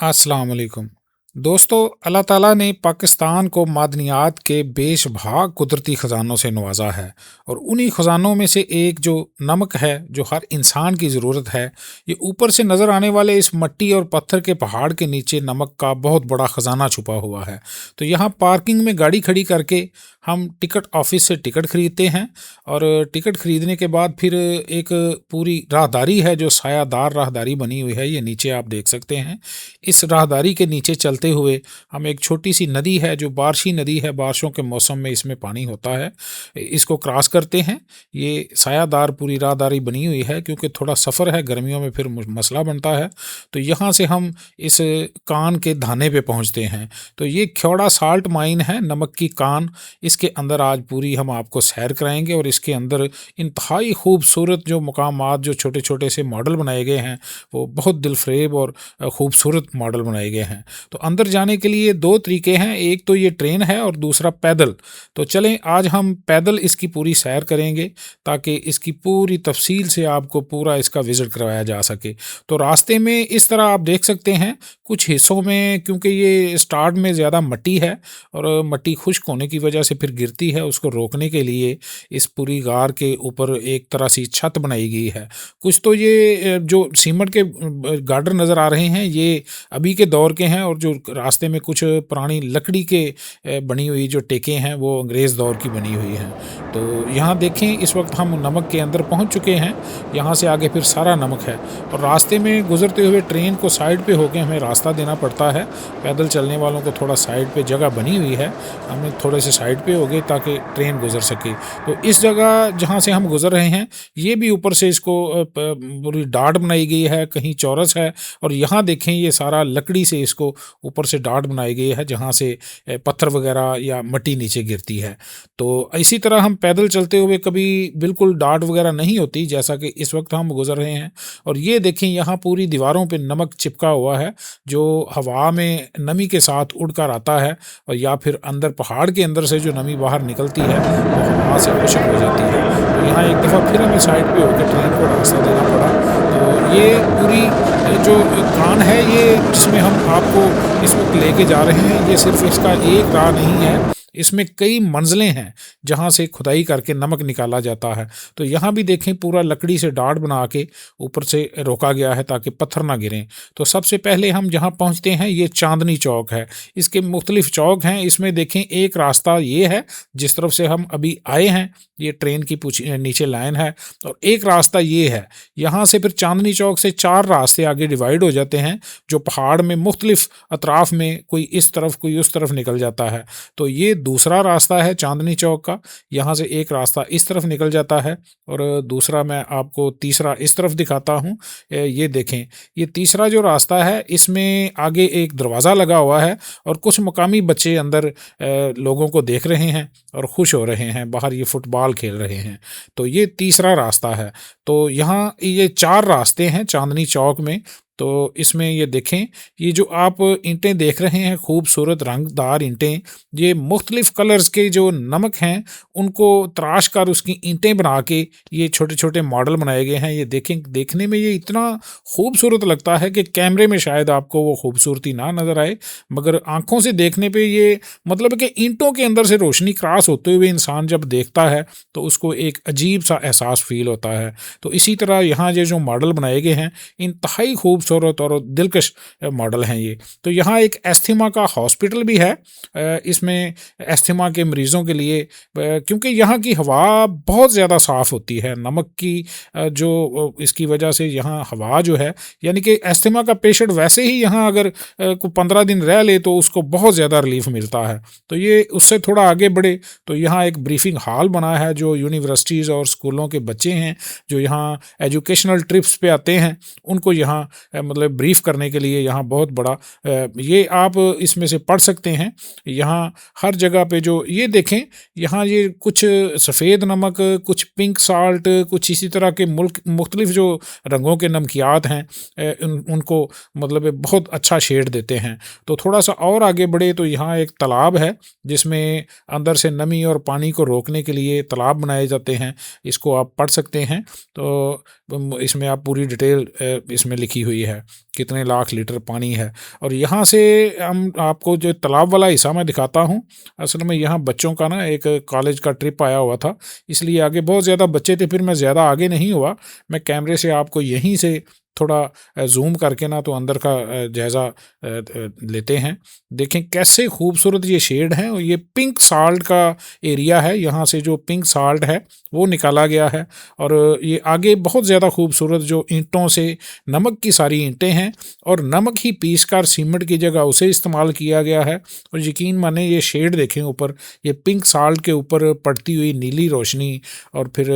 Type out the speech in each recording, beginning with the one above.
अस्सलाम वालेकुम। दोस्तों, अल्लाह ताला ने पाकिस्तान को मादनियात के बेशभाग कुदरती ख़ज़ानों से नवाज़ा है और उन्हीं ख़ज़ानों में से एक जो नमक है, जो हर इंसान की ज़रूरत है, ये ऊपर से नज़र आने वाले इस मिट्टी और पत्थर के पहाड़ के नीचे नमक का बहुत बड़ा ख़ज़ाना छुपा हुआ है। तो यहाँ पार्किंग में गाड़ी खड़ी करके हम टिकट ऑफ़िस से टिकट खरीदते हैं और टिकट खरीदने के बाद फिर एक पूरी राहदारी है, जो सायादार राहदारी बनी हुई है, ये नीचे आप देख सकते हैं। इस राहदारी के नीचे चलते हुए हम एक छोटी सी नदी है, जो बारिशी नदी है, बारिशों के मौसम में इसमें पानी होता है, इसको क्रॉस करते हैं। ये सायादार पूरी राहदारी बनी हुई है, क्योंकि थोड़ा सफ़र है, गर्मियों में फिर मसला बनता है। तो यहाँ से हम इस कान के धाने पे पहुँचते हैं। तो ये ख्योड़ा साल्ट माइन है, नमक की कान। इसके अंदर आज पूरी हम आपको सैर कराएंगे और इसके अंदर इंतहाई खूबसूरत जो मकामात, जो छोटे छोटे से मॉडल बनाए गए हैं, वो बहुत दिलफरेब और खूबसूरत मॉडल बनाए गए हैं। तो अंदर जाने के लिए दो तरीके हैं, एक तो ये ट्रेन है और दूसरा पैदल। तो चलें, आज हम पैदल इसकी पूरी सैर करेंगे ताकि इसकी पूरी तफसील से आपको पूरा इसका विज़िट करवाया जा सके। तो रास्ते में इस तरह आप देख सकते हैं, कुछ हिस्सों में, क्योंकि ये स्टार्ट में ज़्यादा मट्टी है और मट्टी खुश्क होने की वजह से फिर गिरती है, उसको रोकने के लिए इस पूरी गार के ऊपर एक तरह से छत बनाई गई है। कुछ तो ये जो सीमेंट के गार्डर नज़र आ रहे हैं, ये अभी के दौर के हैं, और जो रास्ते में कुछ पुरानी लकड़ी के बनी हुई जो टेकें हैं, वो अंग्रेज़ दौर की बनी हुई हैं। तो यहाँ देखें, इस वक्त हम नमक के अंदर पहुँच चुके हैं। यहाँ से आगे फिर सारा नमक है और रास्ते में गुजरते हुए ट्रेन को साइड पे होके हमें रास्ता देना पड़ता है। पैदल चलने वालों को थोड़ा साइड पे जगह बनी हुई है, हमें थोड़े से साइड पे हो गए ताकि ट्रेन गुजर सके। तो इस जगह जहाँ से हम गुजर रहे हैं, ये भी ऊपर से इसको पूरी डाट बनाई गई है, कहीं चौरस है, और यहाँ देखें ये सारा लकड़ी से इसको ऊपर से डाट बनाई गई है, जहाँ से पत्थर वगैरह या मिट्टी नीचे गिरती है। तो इसी तरह हम पैदल चलते हुए कभी बिल्कुल डाट वगैरह नहीं होती, जैसा कि इस वक्त हम गुजर रहे हैं। और ये देखें, यहाँ पूरी दीवारों पे नमक चिपका हुआ है, जो हवा में नमी के साथ उड़कर आता है, और या फिर अंदर पहाड़ के अंदर से जो नमी बाहर निकलती है, वो हवा से खुश्क हो जाती है। तो यहाँ एक दफ़ा फिर हमें साइड पे होकर ट्रेन को रास्ता देना पड़ा। तो ये पूरी जो कान है, ये जिसमें हम आपको इस वक्त लेके जा रहे हैं, ये सिर्फ इसका एक राह नहीं है, इसमें कई मंजिलें हैं जहाँ से खुदाई करके नमक निकाला जाता है। तो यहाँ भी देखें, पूरा लकड़ी से डाट बना के ऊपर से रोका गया है ताकि पत्थर ना गिरें। तो सबसे पहले हम जहाँ पहुँचते हैं, ये चांदनी चौक है। इसके मुख्तलिफ चौक हैं, इसमें देखें एक रास्ता ये है जिस तरफ से हम अभी आए हैं, ये ट्रेन की नीचे लाइन है, और एक रास्ता ये है। यहाँ से फिर चांदनी चौक से चार रास्ते आगे डिवाइड हो जाते हैं, जो पहाड़ में मुख्तलिफ अतराफ में कोई इस तरफ कोई उस तरफ निकल जाता है। तो ये दूसरा रास्ता है चांदनी चौक का। यहाँ से एक रास्ता इस तरफ निकल जाता है और दूसरा मैं आपको तीसरा इस तरफ दिखाता हूँ। ये देखें, ये तीसरा जो रास्ता है, इसमें आगे एक दरवाज़ा लगा हुआ है और कुछ मकामी बच्चे अंदर लोगों को देख रहे हैं और खुश हो रहे हैं, बाहर ये फुटबॉल खेल रहे हैं। तो ये तीसरा रास्ता है। तो यहाँ ये चार रास्ते हैं चांदनी चौक में। तो इसमें ये देखें, ये जो आप ईंटें देख रहे हैं, खूबसूरत रंगदार ईंटें, ये मुख्तलिफ कलर्स के जो नमक हैं, उनको तराश कर उसकी ईंटें बना के ये छोटे छोटे मॉडल बनाए गए हैं। ये देखें, देखने में ये इतना खूबसूरत लगता है कि कैमरे में शायद आपको वो खूबसूरती ना नज़र आए, मगर आंखों से देखने पे ये मतलब कि ईंटों के अंदर से रोशनी क्रॉस होते हुए इंसान जब देखता है तो उसको एक अजीब सा एहसास फील होता है। तो इसी तरह यहाँ ये जो मॉडल बनाए गए हैं, इंतहाई खूबसूरत और दिलकश मॉडल हैं ये। तो यहाँ एक एस्थमा का हॉस्पिटल भी है, इसमें एस्थमा के मरीज़ों के लिए, क्योंकि यहाँ की हवा बहुत ज़्यादा साफ़ होती है नमक की जो इसकी वजह से यहाँ हवा जो है, यानी कि एस्थमा का पेशेंट वैसे ही यहाँ अगर को 15 दिन रह ले तो उसको बहुत ज़्यादा रिलीफ मिलता है। तो ये उससे थोड़ा आगे बढ़े तो यहाँ एक ब्रीफिंग हॉल बना है, जो यूनिवर्सिटीज़ और स्कूलों के बच्चे हैं जो यहाँ एजुकेशनल ट्रिप्स पे आते हैं, उनको यहाँ मतलब ब्रीफ करने के लिए यहाँ बहुत बड़ा ये आप इसमें से पढ़ सकते हैं। यहाँ हर जगह पे जो ये देखें, यहाँ ये कुछ सफ़ेद नमक, कुछ पिंक साल्ट, कुछ इसी तरह के मुख्तलिफ जो रंगों के नमकियात हैं, उनको मतलब बहुत अच्छा शेड देते हैं। तो थोड़ा सा और आगे बढ़े तो यहाँ एक तालाब है, जिसमें अंदर से नमी और पानी को रोकने के लिए तालाब बनाए जाते हैं, इसको आप पढ़ सकते हैं। तो इसमें आप पूरी डिटेल इसमें लिखी हुई हुई है, कितने लाख लीटर पानी है। और यहाँ से हम आपको जो तालाब वाला हिस्सा मैं दिखाता हूँ। असल में यहाँ बच्चों का ना एक कॉलेज का ट्रिप आया हुआ था, इसलिए आगे बहुत ज़्यादा बच्चे थे, फिर मैं ज़्यादा आगे नहीं हुआ। मैं कैमरे से आपको यहीं से थोड़ा ज़ूम करके ना तो अंदर का जायज़ा लेते हैं। देखें कैसे खूबसूरत ये शेड हैं, और ये पिंक साल्ट का एरिया है। यहाँ से जो पिंक साल्ट है वो निकाला गया है, और ये आगे बहुत ज़्यादा खूबसूरत जो ईंटों से, नमक की सारी ईंटें हैं, और नमक ही पीस कर सीमेंट की जगह उसे इस्तेमाल किया गया है। और यकीन माने ये शेड देखें ऊपर, ये पिंक साल्ट के ऊपर पड़ती हुई नीली रोशनी, और फिर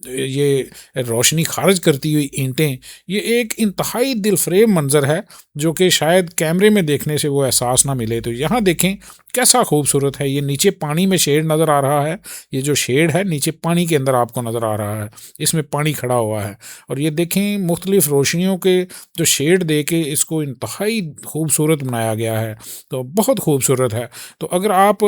ये रोशनी खारिज करती हुई ईंटें, ये एक इंतहाई दिलफरेब मंजर है जो कि शायद कैमरे में देखने से वो एहसास ना मिले। तो यहाँ देखें कैसा खूबसूरत है। ये नीचे पानी में शेड नज़र आ रहा है, ये जो शेड है नीचे पानी के अंदर आपको नज़र आ रहा है, इसमें पानी खड़ा हुआ है। और ये देखें मुख्तलिफ रोशनियों के जो शेड दे के इसको इंतहाई खूबसूरत बनाया गया है, तो बहुत खूबसूरत है। तो अगर आप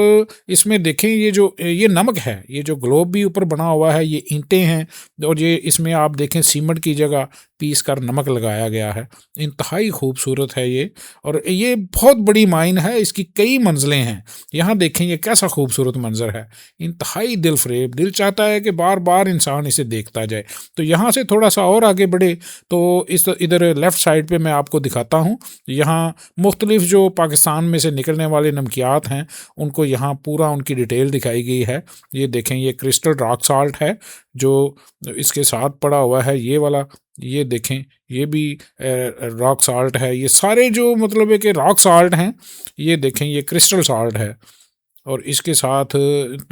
इसमें देखें, ये नमक है, ये जो ग्लोब भी ऊपर बना हुआ है, ये ईंटें हैं, और ये इसमें आप देखें सीमेंट की जगह पीस कर नमक लगाया गया है। इंतहाई खूबसूरत है ये, और ये बहुत बड़ी माइन है, इसकी कई मंजिलें हैं। यहाँ देखें ये कैसा खूबसूरत मंजर है, इंतहाई दिलफरेब, दिल चाहता है कि बार बार इंसान इसे देखता जाए। तो यहाँ से थोड़ा सा और आगे बढ़े तो इधर लेफ़्ट साइड पे मैं आपको दिखाता हूँ। यहाँ मुख्तलिफ जो पाकिस्तान में से निकलने वाले नमकियात हैं, उनको यहाँ पूरा उनकी डिटेल दिखाई गई है। ये देखें, ये क्रिस्टल रॉक साल्ट है जो इसके साथ पड़ा हुआ है, ये वाला। ये देखें, ये भी रॉक साल्ट है। ये सारे जो मतलब है कि रॉक साल्ट हैं, ये देखें ये क्रिस्टल साल्ट है, और इसके साथ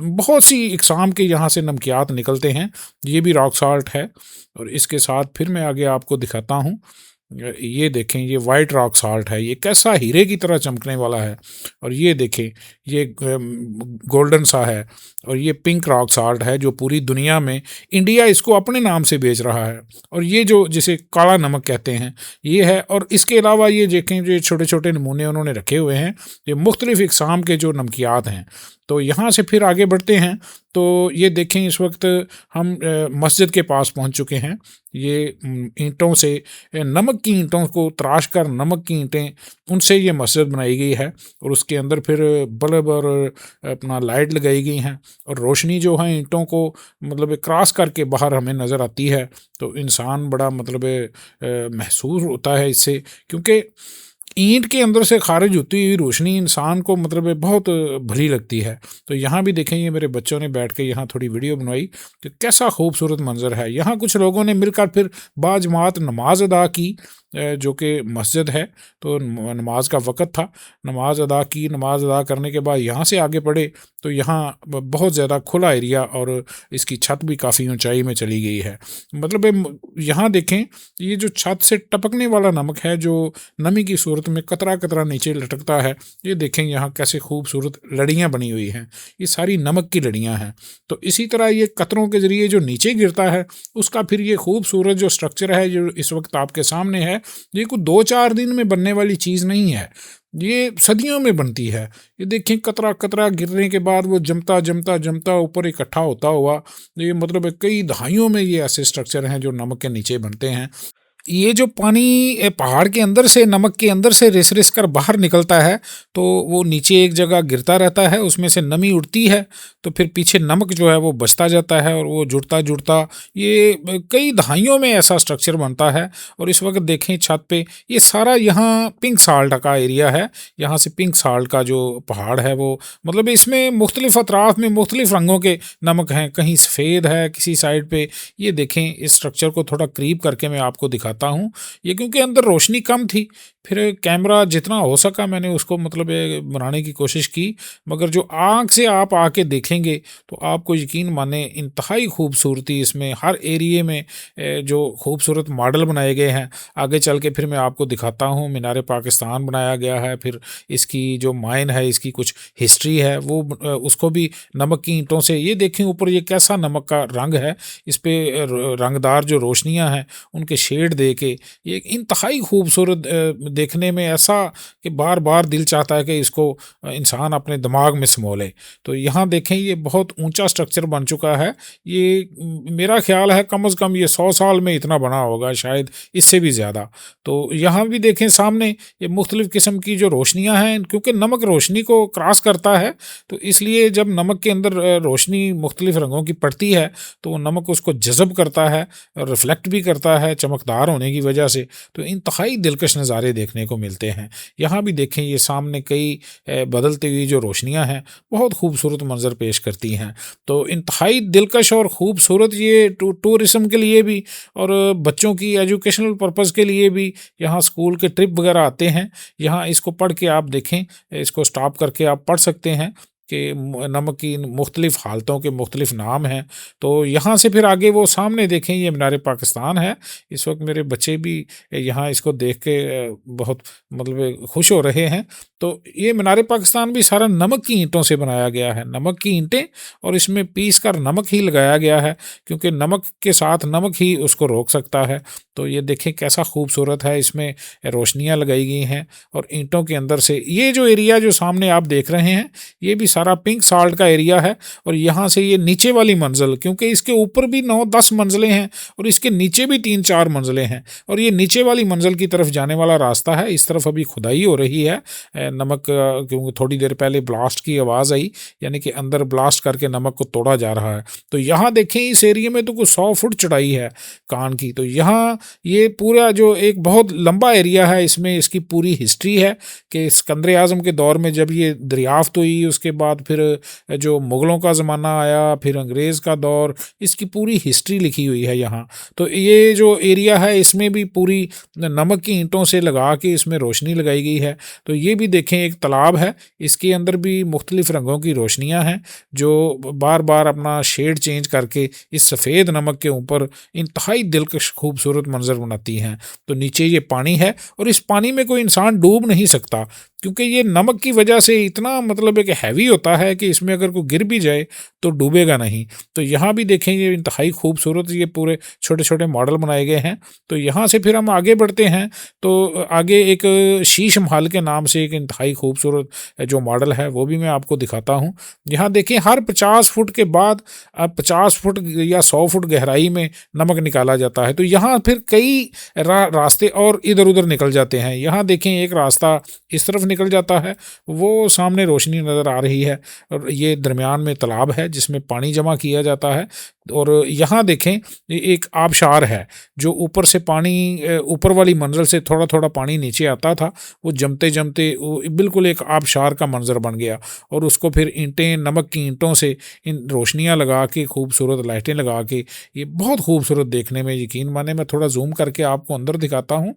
बहुत सी इकसाम के यहाँ से नमकियात निकलते हैं। ये भी रॉक साल्ट है, और इसके साथ फिर मैं आगे आपको दिखाता हूँ। ये देखें, ये वाइट रॉक साल्ट है, ये कैसा हीरे की तरह चमकने वाला है। और ये देखें, ये गोल्डन सा है, और ये पिंक रॉक साल्ट है जो पूरी दुनिया में, इंडिया इसको अपने नाम से बेच रहा है। और ये जो जिसे काला नमक कहते हैं, ये है। और इसके अलावा ये देखें, जो छोटे छोटे नमूने उन्होंने रखे हुए हैं, ये मुख्तलिफ़ इकसाम के जो नमकियात हैं। तो यहाँ से फिर आगे बढ़ते हैं, तो ये देखें इस वक्त हम मस्जिद के पास पहुँच चुके हैं। ये ईंटों से, नमक की ईंटों को तराश कर, नमक की ईंटें, उनसे ये मस्जिद बनाई गई है, और उसके अंदर फिर बल्ब और अपना लाइट लगाई गई हैं, और रोशनी जो है ईंटों को मतलब क्रॉस करके बाहर हमें नज़र आती है। तो इंसान बड़ा मतलब महसूस होता है इससे, क्योंकि ईंट के अंदर से खारिज होती हुई रोशनी इंसान को मतलब बहुत भली लगती है। तो यहाँ भी देखें, ये मेरे बच्चों ने बैठ के यहाँ थोड़ी वीडियो बनवाई, तो कैसा खूबसूरत मंजर है। यहाँ कुछ लोगों ने मिलकर फिर बाजमात नमाज अदा की, जो कि मस्जिद है, तो नमाज का वक़्त था, नमाज अदा की। नमाज अदा करने के बाद यहाँ से आगे बढ़े तो यहाँ बहुत ज़्यादा खुला एरिया, और इसकी छत भी काफ़ी ऊंचाई में चली गई है। मतलब यहाँ देखें, ये जो छत से टपकने वाला नमक है, जो नमी की सूरत में कतरा कतरा नीचे लटकता है, ये देखें यहाँ कैसे खूबसूरत लड़ियाँ बनी हुई हैं, ये सारी नमक की लड़ियाँ हैं। तो इसी तरह ये कतरों के ज़रिए जो नीचे गिरता है, उसका फिर ये खूबसूरत जो स्ट्रक्चर है जो इस वक्त आपके सामने है, ये कोई 2-4 दिन में बनने वाली चीज़ नहीं है, ये सदियों में बनती है। ये देखें, कतरा कतरा गिरने के बाद वो जमता जमता जमता ऊपर इकट्ठा होता हुआ, ये मतलब कई दहाइयों में ये ऐसे स्ट्रक्चर हैं जो नमक के नीचे बनते हैं। ये जो पानी पहाड़ के अंदर से, नमक के अंदर से रिस रिस कर बाहर निकलता है, तो वो नीचे एक जगह गिरता रहता है, उसमें से नमी उड़ती है, तो फिर पीछे नमक जो है वो बचता जाता है, और वो जुड़ता जुड़ता ये कई दहाइयों में ऐसा स्ट्रक्चर बनता है। और इस वक्त देखें छत पे, ये सारा यहाँ पिंक साल्ट का एरिया है। यहाँ से पिंक साल्ट का जो पहाड़ है वो मतलब इसमें मुख्तलिफ अतराफ में मुख्तलिफ रंगों के नमक हैं, कहीं सफ़ेद है किसी साइड पे। ये देखें, इस स्ट्रक्चर को थोड़ा करीब करके मैं आपको दिखाता हूँ। ये क्योंकि अंदर रोशनी कम थी, फिर कैमरा जितना हो सका मैंने उसको मतलब बनाने की कोशिश की, मगर जो आँख से आप आके देखेंगे तो आपको यकीन माने इंतहाई खूबसूरती इसमें हर एरिए में जो खूबसूरत मॉडल बनाए गए हैं। आगे चल के फिर मैं आपको दिखाता हूँ, मीनार पाकिस्तान बनाया गया है, फिर इसकी जो माइन है, इसकी कुछ हिस्ट्री है, वो उसको भी नमक की ईंटों से। ये देखें ऊपर ये कैसा नमक का रंग है, इस पे रंगदार जो रोशनियाँ हैं उनके शेड दे के ये एक इंतहाई खूबसूरत देखने में ऐसा कि बार बार दिल चाहता है कि इसको इंसान अपने दिमाग में समो ले। तो यहाँ देखें ये बहुत ऊंचा स्ट्रक्चर बन चुका है। ये मेरा ख्याल है कम से कम ये 100 साल में इतना बना होगा, शायद इससे भी ज़्यादा। तो यहाँ भी देखें सामने ये मुख्तलिफ़ किस्म की जो रोशनियाँ हैं, क्योंकि नमक रोशनी को क्रॉस करता है, तो इसलिए जब नमक के अंदर रोशनी मुख्तलिफ़ रंगों की पड़ती है तो वो नमक उसको जज़ब करता है, रिफ्लेक्ट भी करता है चमकदार होने की वजह से। तो इंतहाई दिलकश नज़ारे देखने को मिलते हैं। यहाँ भी देखें ये सामने कई बदलती हुई जो रोशनियाँ हैं बहुत खूबसूरत मंज़र पेश करती हैं। तो इंतहाई दिलकश और ख़ूबसूरत ये टूरिज़्म के लिए भी और बच्चों की एजुकेशनल पर्पज़ के लिए भी यहाँ स्कूल के ट्रिप वगैरह आते हैं। यहाँ इसको पढ़ के आप देखें, इसको स्टॉप करके आप पढ़ सकते हैं कि नमक की मुख्तलिफ़ हालतों के मुख्तलिफ़ नाम हैं। तो यहाँ से फिर आगे वो सामने देखें ये मीनार पाकिस्तान है। इस वक्त मेरे बच्चे भी यहाँ इसको देख के बहुत मतलब खुश हो रहे हैं। तो ये मीनार पाकिस्तान भी सारा नमक की ईंटों से बनाया गया है, नमक की ईंटें, और इसमें पीस कर नमक ही लगाया गया है, क्योंकि नमक के साथ नमक ही उसको रोक सकता है। तो ये देखें कैसा खूबसूरत है, इसमें रोशनियाँ लगाई गई हैं और ईंटों के अंदर से ये जो एरिया जो सामने आप देख रहे हैं ये भी सारा पिंक साल्ट का एरिया है। और यहाँ से ये नीचे वाली मंजिल, क्योंकि इसके ऊपर भी 9-10 मंजिलें हैं और इसके नीचे भी 3-4 मंजिलें हैं, और ये नीचे वाली मंजिल की तरफ जाने वाला रास्ता है। इस तरफ अभी खुदाई हो रही है नमक, क्योंकि थोड़ी देर पहले ब्लास्ट की आवाज़ आई, यानी कि अंदर ब्लास्ट करके नमक को तोड़ा जा रहा है। तो यहाँ देखें इस एरिया में तो कुछ 100 फुट चढ़ाई है कान की। तो यहाँ ये पूरा जो एक बहुत लंबा एरिया है, इसमें इसकी पूरी हिस्ट्री है कि सिकंदर आज़म के दौर में जब ये दरियाफ्त हुई, उसके बाद फिर जो मुग़लों का ज़माना आया, फिर अंग्रेज़ का दौर, इसकी पूरी हिस्ट्री लिखी हुई है यहाँ। तो ये जो एरिया है इसमें भी पूरी नमक की ईंटों से लगा के इसमें रोशनी लगाई गई है। तो ये भी देखें एक तालाब है, इसके अंदर भी मुख्तलिफ़ रंगों की रोशनियाँ हैं जो बार बार अपना शेड चेंज करके इस सफ़ेद नमक के ऊपर इंतहाई दिलकश खूबसूरत मंजर बनाती हैं। तो नीचे ये पानी है और इस पानी में कोई इंसान डूब नहीं सकता, क्योंकि ये नमक की वजह से इतना मतलब एक हैवी होता है कि इसमें अगर कोई गिर भी जाए तो डूबेगा नहीं। तो यहाँ भी देखें ये इंतहाई खूबसूरत ये पूरे छोटे छोटे मॉडल बनाए गए हैं। तो यहाँ से फिर हम आगे बढ़ते हैं, तो आगे एक शीश महल के नाम से एक इंतहाई खूबसूरत जो मॉडल है वो भी मैं आपको दिखाता हूँ। यहाँ देखें हर 50 फुट के बाद 50 फुट या 100 फुट गहराई में नमक निकाला जाता है। तो यहाँ फिर कई रास्ते और इधर उधर निकल जाते हैं। यहाँ देखें एक रास्ता इस तरफ निकल जाता है, वो सामने रोशनी नज़र आ रही है, और ये दरमियान में तालाब है जिसमें पानी जमा किया जाता है। और यहाँ देखें एक आबशार है जो ऊपर से पानी ऊपर वाली मंजिल से थोड़ा थोड़ा पानी नीचे आता था, वो जमते जमते वो बिल्कुल एक आबशार का मंजर बन गया, और उसको फिर ईंटें नमक की ईंटों से इन रोशनियाँ लगा के खूबसूरत लाइटें लगा के ये बहुत खूबसूरत देखने में, यकीन माने मैं थोड़ा जूम करके आपको अंदर दिखाता हूँ।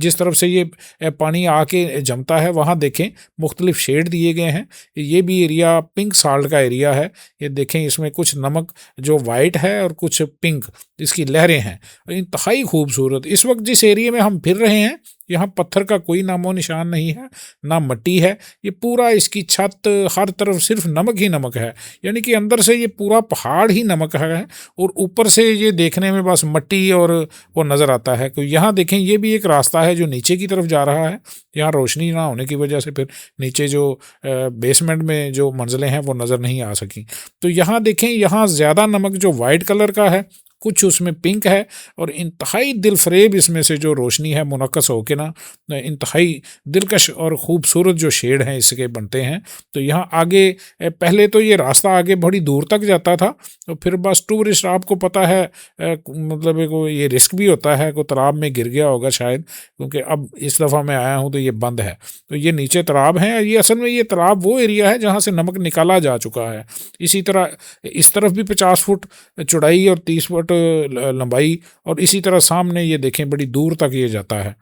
जिस तरफ से ये पानी आके जमता है वहाँ देखें मुख्तलिफ शेड दिए गए हैं। ये भी एरिया पिंक साल्ट का एरिया है। ये देखें इसमें कुछ नमक जो वाइट है और कुछ पिंक, इसकी लहरें हैं, इंतहाई खूबसूरत। इस वक्त जिस एरिया में हम फिर रहे हैं यहाँ पत्थर का कोई नामो निशान नहीं है, ना मिट्टी है। ये पूरा इसकी छत हर तरफ सिर्फ नमक ही नमक है, यानी कि अंदर से ये पूरा पहाड़ ही नमक है, और ऊपर से ये देखने में बस मिट्टी और वो नज़र आता है। तो यहाँ देखें ये भी एक रास्ता है जो नीचे की तरफ जा रहा है। यहाँ रोशनी ना होने की वजह से फिर नीचे जो बेसमेंट में जो मंजिलें हैं वो नज़र नहीं आ सकी। तो यहाँ देखें यहाँ ज़्यादा नमक जो वाइट कलर का है, कुछ उसमें पिंक है, और इंतहाई दिलफरेब इसमें से जो रोशनी है मुनक्कस होके ना इंतहाई दिलकश और ख़ूबसूरत जो शेड हैं इसके बनते हैं। तो यहाँ आगे पहले तो ये रास्ता आगे बड़ी दूर तक जाता था, तो फिर बस टूरिस्ट आपको पता है मतलब ये रिस्क भी होता है को तालाब में गिर गया होगा शायद, क्योंकि अब इस दफ़ा मैं आया हूँ तो ये बंद है। तो ये नीचे तालाब है, ये असल में ये तालाब वो एरिया है जहाँ से नमक निकाला जा चुका है। इसी तरह इस तरफ भी 50 फुट चौड़ाई और 30 फुट लंबाई, और इसी तरह सामने ये देखें बड़ी दूर तक ये जाता है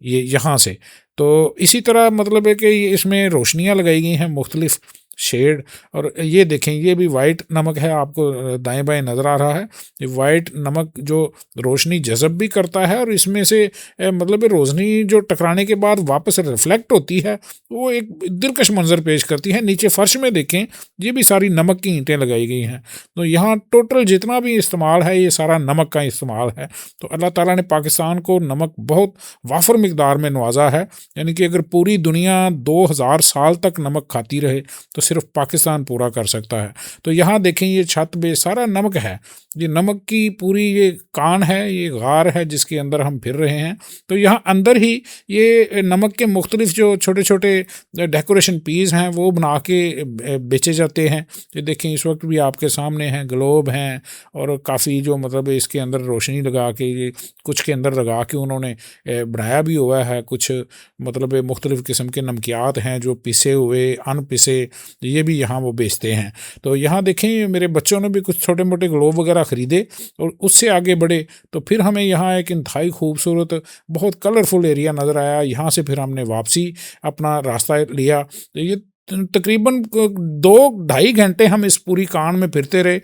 ये यहाँ से। तो इसी तरह मतलब है कि इसमें रोशनियाँ लगाई गई हैं मुख्तलिफ शेड। और ये देखें, ये भी वाइट नमक है, आपको दाएं बाएं नज़र आ रहा है। ये वाइट नमक जो रोशनी जज़ब भी करता है और इसमें से मतलब ये रोशनी जो टकराने के बाद वापस रिफ्लेक्ट होती है, वो एक दिलकश मंजर पेश करती है। नीचे फर्श में देखें, ये भी सारी नमक की ईंटें लगाई गई हैं। तो यहाँ टोटल जितना भी इस्तेमाल है, ये सारा नमक का इस्तेमाल है। तो अल्लाह ताला ने पाकिस्तान को नमक बहुत वाफर मिकदार में नवाजा है। यानी कि अगर पूरी दुनिया 2000 साल तक नमक खाती रहे तो सिर्फ पाकिस्तान पूरा कर सकता है। तो यहाँ देखें, ये छत पे सारा नमक है। ये नमक की पूरी ये कान है, ये गार है जिसके अंदर हम फिर रहे हैं। तो यहाँ अंदर ही ये नमक के मुख्तलिफ जो छोटे छोटे डेकोरेशन पीस हैं वो बना के बेचे जाते हैं। ये देखें, इस वक्त भी आपके सामने हैं, ग्लोब हैं, और काफ़ी जो मतलब इसके अंदर रोशनी लगा के, ये कुछ के अंदर लगा के उन्होंने बनाया भी हुआ है। कुछ मतलब मुख्तलिफ़ किस्म के नमकियात हैं जो पिसे हुए, अनपिसे, ये भी यहाँ वो बेचते हैं। तो यहाँ देखें, मेरे बच्चों ने भी कुछ छोटे मोटे ग्लोब वगैरह ख़रीदे और उससे आगे बढ़े तो फिर हमें यहाँ एक इंतहाई खूबसूरत बहुत कलरफुल एरिया नज़र आया। यहाँ से फिर हमने वापसी अपना रास्ता लिया। तो ये तकरीबन 2 ढाई घंटे हम इस पूरी कान में फिरते रहे।